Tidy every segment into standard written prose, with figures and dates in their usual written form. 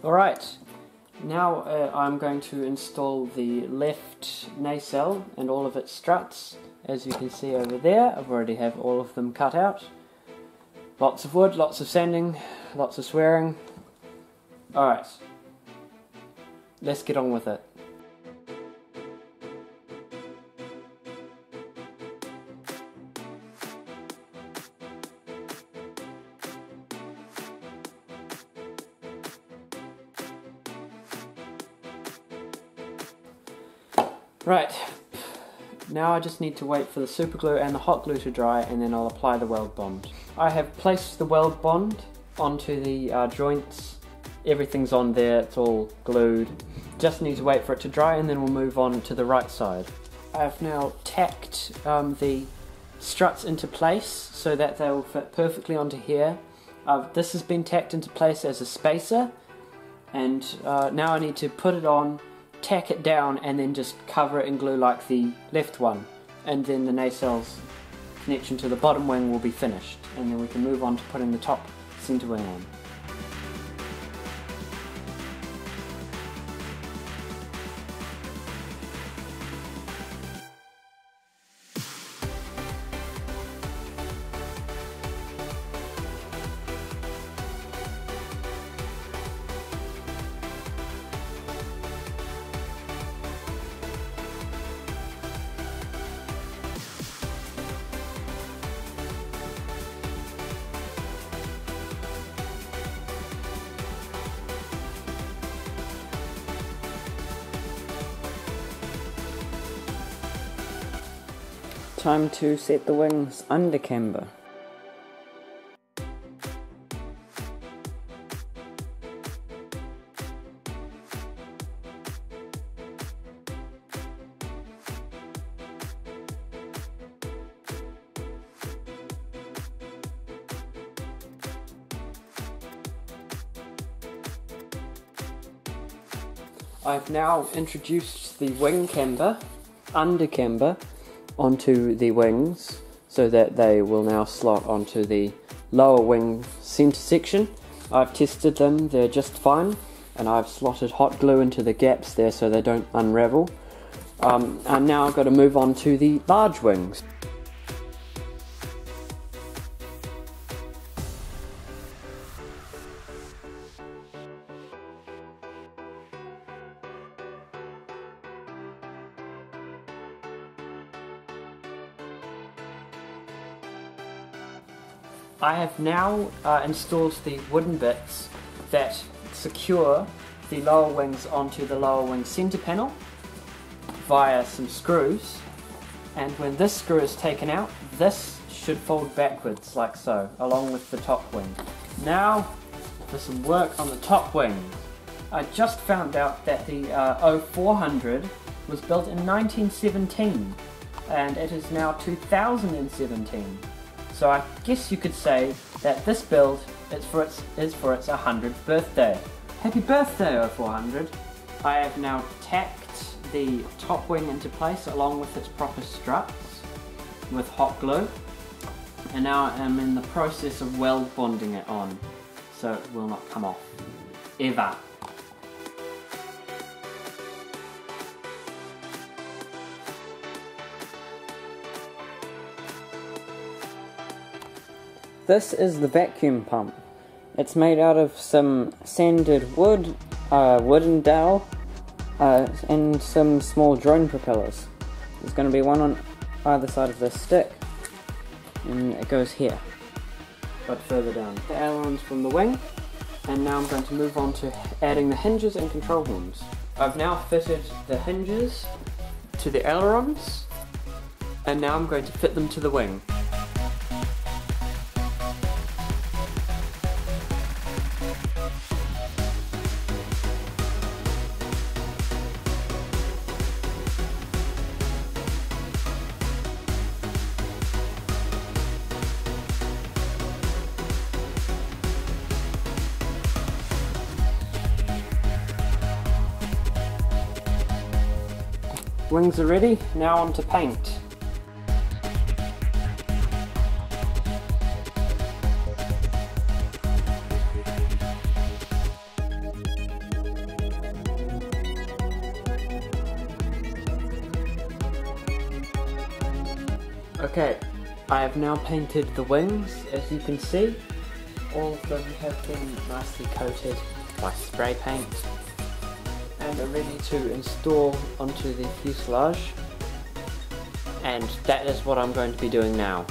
Alright, now I'm going to install the left nacelle and all of its struts. As you can see over there, I've already have all of them cut out. Lots of wood, lots of sanding, lots of swearing. Alright, let's get on with it. Right, now I just need to wait for the super glue and the hot glue to dry, and then I'll apply the weld bond. I have placed the weld bond onto the joints. Everything's on there, it's all glued. Just need to wait for it to dry and then we'll move on to the right side. I have now tacked the struts into place so that they will fit perfectly onto here. This has been tacked into place as a spacer, and now I need to put it on, tack it down, and then just cover it in glue like the left one, and then the nacelles connection to the bottom wing will be finished, and then we can move on to putting the top centre wing on. Time to set the wings under camber. I've now introduced the wing camber, under camber, onto the wings so that they will now slot onto the lower wing centre section. I've tested them, they're just fine, and I've slotted hot glue into the gaps there so they don't unravel. And now I've got to move on to the large wings. I have now installed the wooden bits that secure the lower wings onto the lower wing centre panel via some screws, and when this screw is taken out, this should fold backwards like so, along with the top wing. Now for some work on the top wing. I just found out that the 0400 was built in 1917 and it is now 2017. So I guess you could say that this build is for its 100th birthday. Happy birthday 0400! I have now tacked the top wing into place along with its proper struts with hot glue, and now I'm in the process of weld bonding it on so it will not come off ever. This is the vacuum pump. It's made out of some sanded wood, wooden dowel, and some small drone propellers. There's going to be one on either side of this stick, and it goes here, but further down. The ailerons from the wing, and now I'm going to move on to adding the hinges and control rooms. I've now fitted the hinges to the ailerons, and now I'm going to fit them to the wing. Wings are ready, now on to paint. Okay, I have now painted the wings. As you can see, all of them have been nicely coated by spray paint and are ready to install onto the fuselage, and that is what I'm going to be doing now.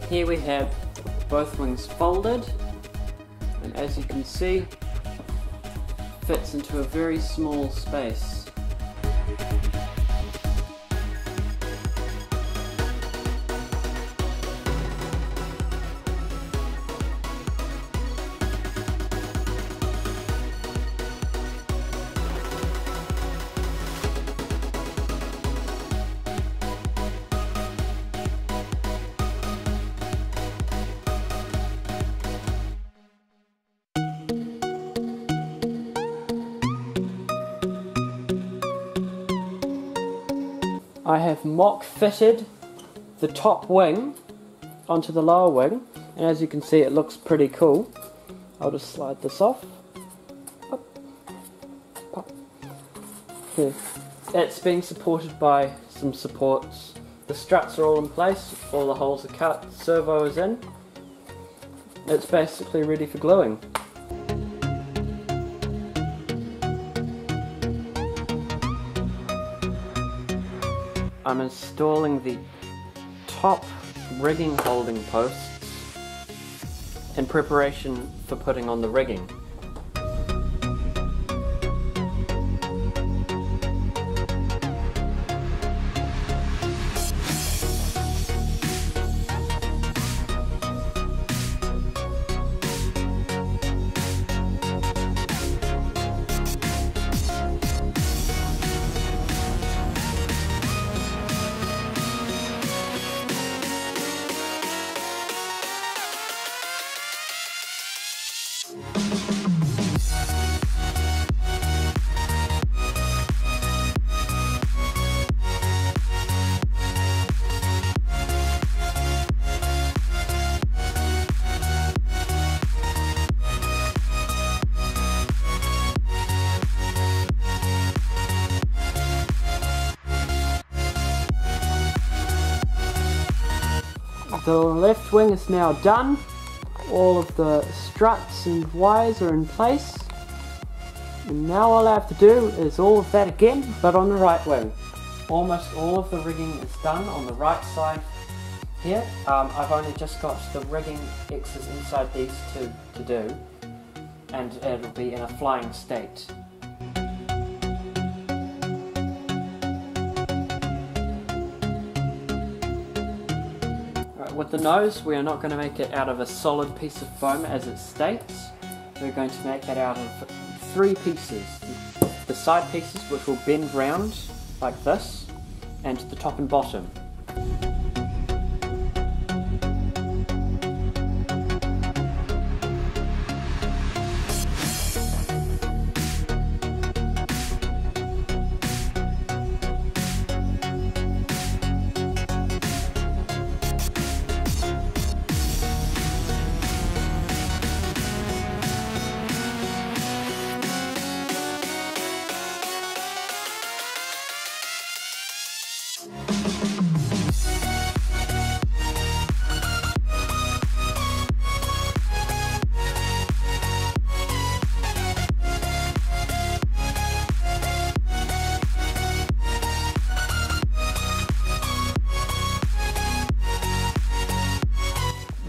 Here we have both wings folded, and as you can see, fits into a very small space. I have mock fitted the top wing onto the lower wing, and as you can see it looks pretty cool. I'll just slide this off. Pop. Pop. Here. It's being supported by some supports. The struts are all in place, all the holes are cut, servo is in. It's basically ready for gluing. I'm installing the top rigging holding posts in preparation for putting on the rigging. The left wing is now done. All of the struts and wires are in place. And now all I have to do is all of that again, but on the right wing. Almost all of the rigging is done on the right side here. I've only just got the rigging X's inside these two to do, and it'll be in a flying state. With the nose, we are not going to make it out of a solid piece of foam as it states. We're going to make it out of 3 pieces. The side pieces, which will bend round like this, and the top and bottom.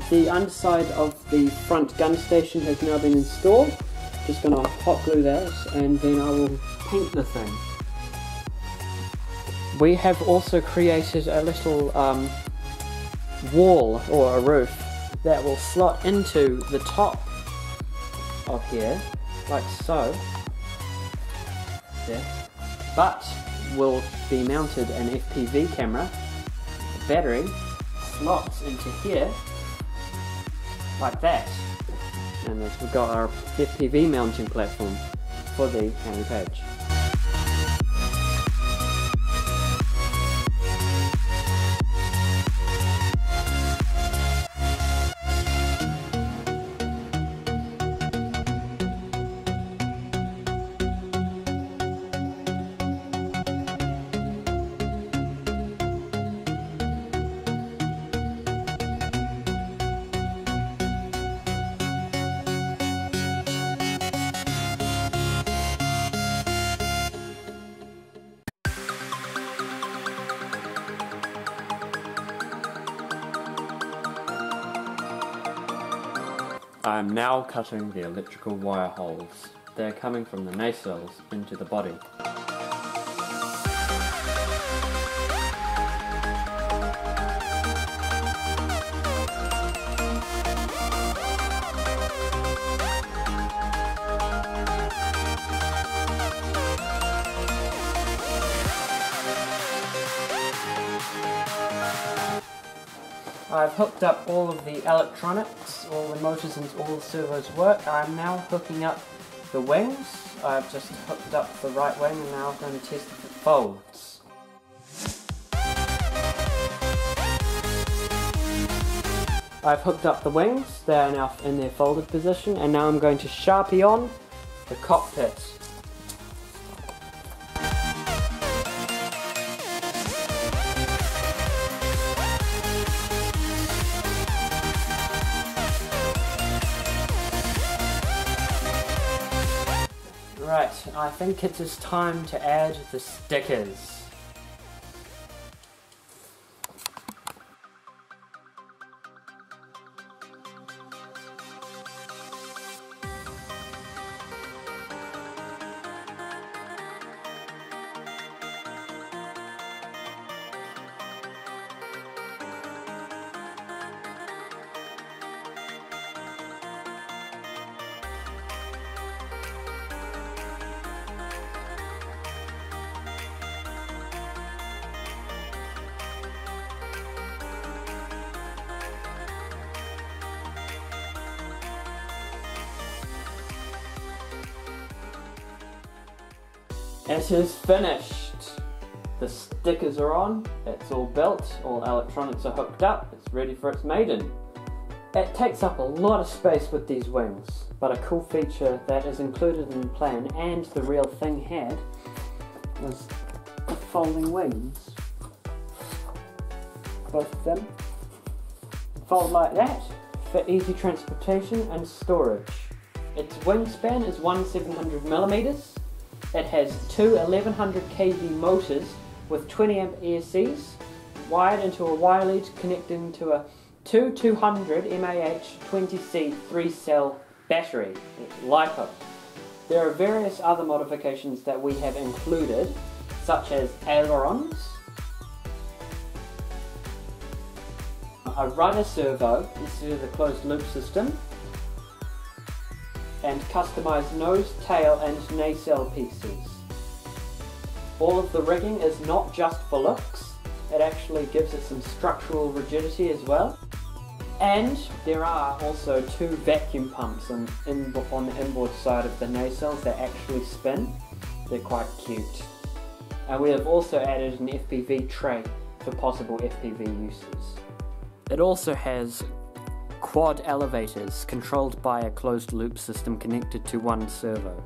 The underside of the front gun station has now been installed. Just going to hot glue that, and then I will paint the thing. We have also created a little wall or a roof that will slot into the top of here, like so. There. But will be mounted an FPV camera. The battery slots into here, like that, and we've got our FPV mounting platform for the Handley Page. I am now cutting the electrical wire holes. They are coming from the nacelles into the body. I've hooked up all of the electronics, all the motors and all the servos work. I'm now hooking up the wings. I've just hooked up the right wing and now I'm going to test if it folds. I've hooked up the wings, they are now in their folded position, and now I'm going to Sharpie on the cockpit. Right, I think it is time to add the stickers. It is finished! The stickers are on, it's all built, all electronics are hooked up, it's ready for its maiden. It takes up a lot of space with these wings, but a cool feature that is included in the plan and the real thing had was the folding wings. Both of them fold like that for easy transportation and storage. Its wingspan is 1/700mm. It has two 1100 kV motors with 20 amp ESCs wired into a wire lead connecting to a 200 mAh 20C 3-cell battery, LiPo. There are various other modifications that we have included, such as ailerons, a rudder servo instead of the closed loop system, and customized nose, tail and nacelle pieces. All of the rigging is not just for looks, it actually gives it some structural rigidity as well. And there are also two vacuum pumps on the inboard side of the nacelles that actually spin. They're quite cute. And we have also added an FPV tray for possible FPV uses. It also has quad elevators controlled by a closed loop system connected to one servo.